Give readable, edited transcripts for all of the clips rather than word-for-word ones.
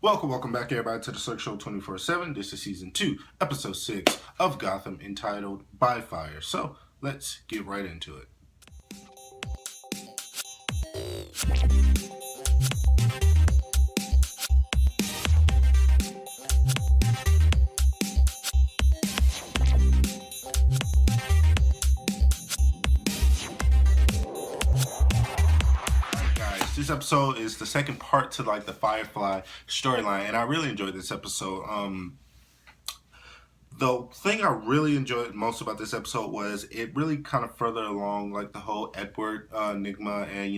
Welcome back, everybody, to the Cirque Show 24/7. This is season 2, episode 6 of Gotham, entitled By Fire. So let's get right into it. This episode is the second part to the Firefly storyline, and I really enjoyed this episode. The thing I really enjoyed most about this episode was it really kind of further along the whole Edward enigma, and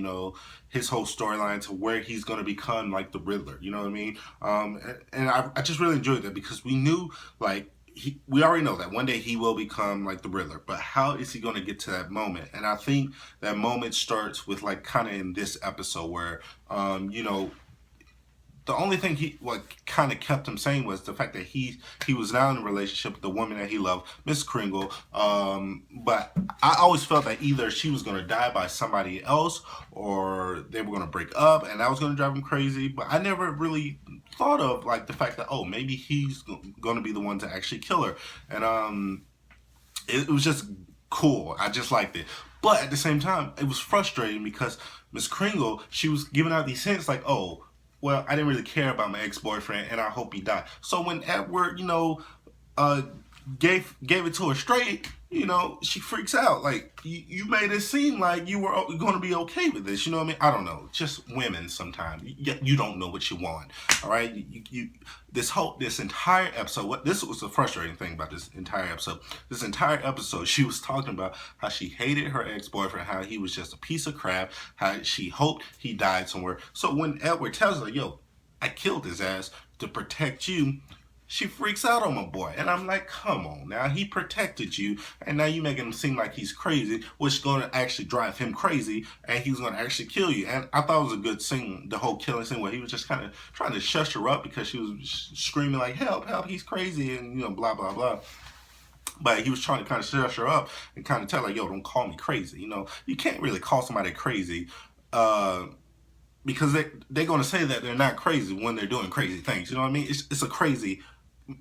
his whole storyline to where he's going to become the Riddler. You know what I mean? And I just really enjoyed that because we knew we already know that one day he will become the Riddler, but how is he going to get to that moment? And I think that moment starts with kind of in this episode where the only thing he kind of kept him sane was the fact that he was now in a relationship with the woman that he loved, Miss Kringle. But I always felt that either she was going to die by somebody else or they were going to break up, and that was going to drive him crazy. But I never really thought of the fact that maybe he's going to be the one to actually kill her, and it was just cool. I just liked it. But at the same time, it was frustrating because Miss Kringle, she was giving out these hints oh, well, I didn't really care about my ex-boyfriend, and I hope he died. So when Edward, gave it to her straight, she freaks out. You made it seem like you were going to be okay with this. You know what I mean? I don't know. Just women sometimes. You don't know what you want. All right? This entire episode, this was the frustrating thing about this entire episode. This entire episode, she was talking about how she hated her ex-boyfriend, how he was just a piece of crap, how she hoped he died somewhere. So when Edward tells her, yo, I killed his ass to protect you, she freaks out on my boy. And I'm like, come on now. He protected you, and now you making him seem like he's crazy, which is going to actually drive him crazy, and he's going to actually kill you. And I thought it was a good scene, the whole killing scene, where he was just kind of trying to shush her up because she was screaming help, help, he's crazy, and blah, blah, blah. But he was trying to kind of shush her up and kind of tell her, yo, don't call me crazy. You can't really call somebody crazy because they're going to say that they're not crazy when they're doing crazy things. You know what I mean? It's a crazy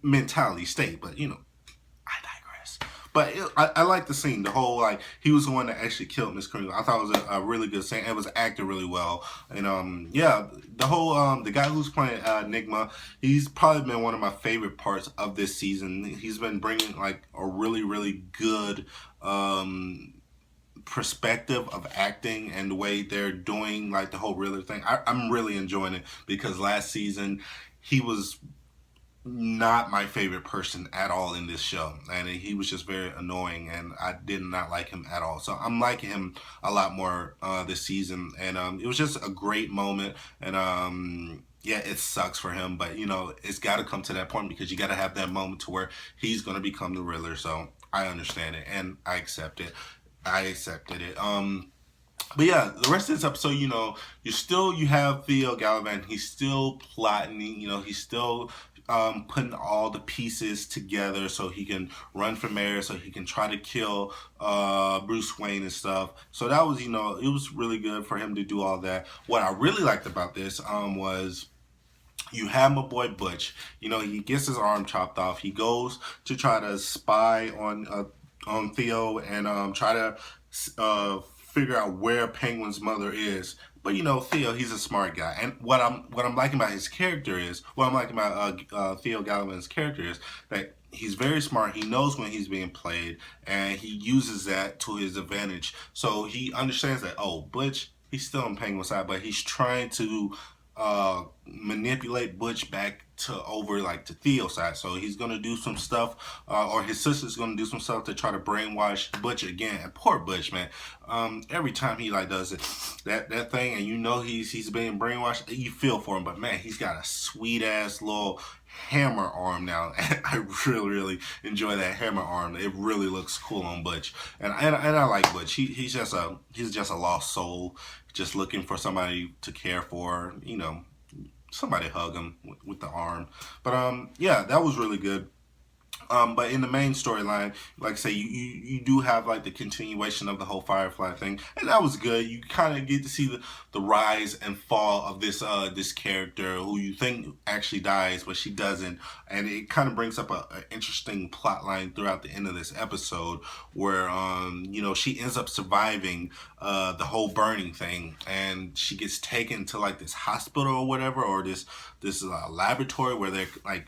mentality state, but I digress. But I like the scene, the whole he was the one that actually killed Miss Kringle. I thought it was a really good scene. It was acted really well, and yeah, the whole the guy who's playing Enigma, he's probably been one of my favorite parts of this season. He's been bringing a really good perspective of acting and the way they're doing the whole Riddler thing. I'm really enjoying it because last season he was not my favorite person at all in this show, and he was just very annoying, and I did not like him at all. So I'm liking him a lot more this season, and it was just a great moment. And yeah, it sucks for him, but it's got to come to that point because you got to have that moment to where he's going to become the Riddler. So I understand it, and I accepted it. But yeah, the rest of this episode, you have Theo Gallivan. He's still plotting. He's still putting all the pieces together so he can run for mayor, so he can try to kill Bruce Wayne and stuff. So that was, it was really good for him to do all that. What I really liked about this was you have my boy Butch. He gets his arm chopped off. He goes to try to spy on Theo and try to figure out where Penguin's mother is. But Theo, he's a smart guy, and what I'm liking about his character is Theo Gallivan's character is that he's very smart. He knows when he's being played, and he uses that to his advantage. So he understands that Butch, he's still on Penguin's side, but he's trying to manipulate Butch back to Theo's side. So he's gonna do some stuff, or his sister's gonna do some stuff to try to brainwash Butch again. And poor Butch, man. Every time he does it, that thing, and he's being brainwashed, you feel for him. But man, he's got a sweet ass little hammer arm now. I really enjoy that hammer arm. It really looks cool on Butch, and I like Butch. He's just a lost soul, just looking for somebody to care for. Somebody hug him with the arm. But yeah, that was really good. But in the main storyline, like I say, you do have like the continuation of the whole Firefly thing, and that was good. You kind of get to see the rise and fall of this character who you think actually dies, but she doesn't, and it kind of brings up a interesting plot line throughout the end of this episode, where she ends up surviving the whole burning thing, and she gets taken to like this hospital or whatever, or this laboratory where they're like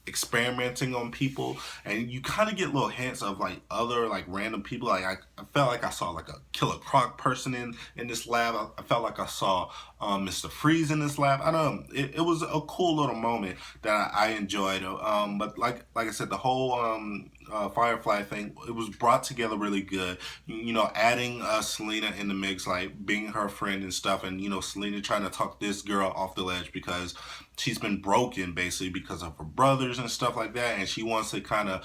experimenting on people, and you kind of get little hints of like other like random people. Like I felt like I saw like a Killer Croc person in this lab. I felt like I saw Mr. Freeze in this lab. I don't know. It was a cool little moment that I enjoyed. But like I said, the whole Firefly thing, it was brought together really good. Adding Selena in the mix, like being her friend and stuff, and Selena trying to talk this girl off the ledge because she's been broken basically because of her brothers and stuff like that, and she wants to kind of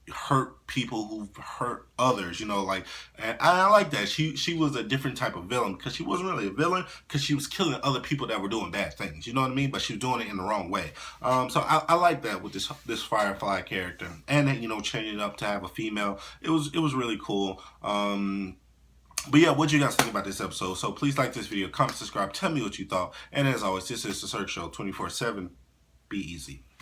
hurt people who've hurt others, like, and I like that. She was a different type of villain, because she wasn't really a villain, because she was killing other people that were doing bad things, you know what I mean? But she was doing it in the wrong way. So I like that with this Firefly character, and then changing it up to have a female. It was really cool. But yeah, what do you guys think about this episode? So please like this video, comment, subscribe, tell me what you thought. And as always, this is The Search Show 24/7. Be easy.